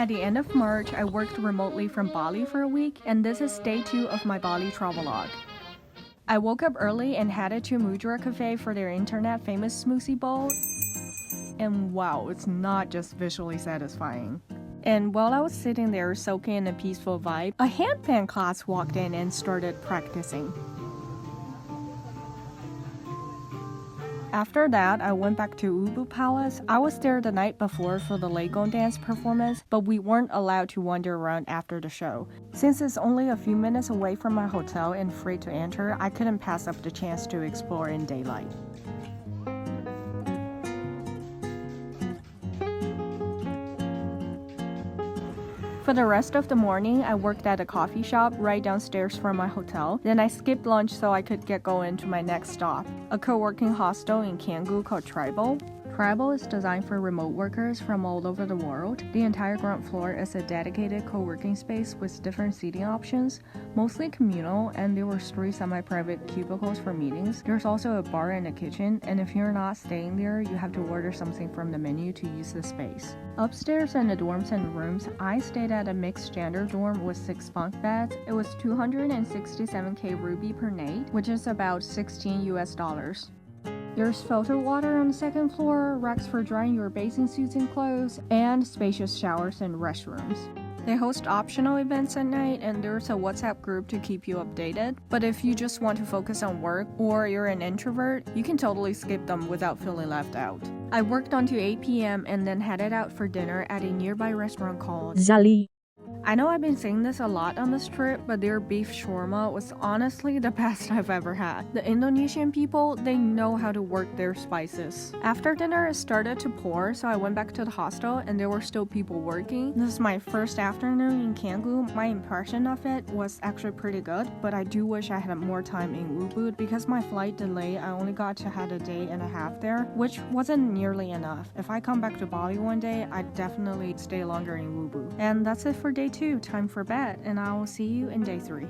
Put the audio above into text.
At the end of March, I worked remotely from Bali for a week, and this is day 2 of my Bali Travelog. I woke up early and headed to Mudra Cafe for their internet famous smoothie bowl. And wow, it's not just visually satisfying. And while I was sitting there soaking in a peaceful vibe, a handpan class walked in and started practicing. After that, I went back to Ubud Palace. I was there the night before for the Legon dance performance, but we weren't allowed to wander around after the show. Since it's only a few minutes away from my hotel and free to enter, I couldn't pass up the chance to explore in daylight. For the rest of the morning, I worked at a coffee shop right downstairs from my hotel. Then I skipped lunch so I could get going to my next stop, a co-working hostel in Canggu called Travelog. Travelog is designed for remote workers from all over the world. The entire ground floor is a dedicated co-working space with different seating options, mostly communal, and there were 3 semi-private cubicles for meetings. There's also a bar and a kitchen, and if you're not staying there, you have to order something from the menu to use the space. Upstairs in the dorms and rooms, I stayed at a mixed standard dorm with 6 bunk beds. It was 267k ruby per night, which is about $16 US. There's filtered water on the 2nd floor, racks for drying your bathing suits and clothes, and spacious showers and restrooms. They host optional events at night, and there's a WhatsApp group to keep you updated. But if you just want to focus on work, or you're an introvert, you can totally skip them without feeling left out. I worked until 8 p.m. and then headed out for dinner at a nearby restaurant called Zali. I know I've been saying this a lot on this trip, but their beef shawarma was honestly the best I've ever had. The Indonesian people, they know how to work their spices. After dinner, it started to pour, so I went back to the hostel and there were still people working. This is my first afternoon in Canggu. My impression of it was actually pretty good, but I do wish I had more time in Ubud because my flight delay, I only got to have a day and a half there, which wasn't nearly enough. If I come back to Bali one day, I'd definitely stay longer in Ubud. And that's it for day 2, time for bed, and I will see you in day 3.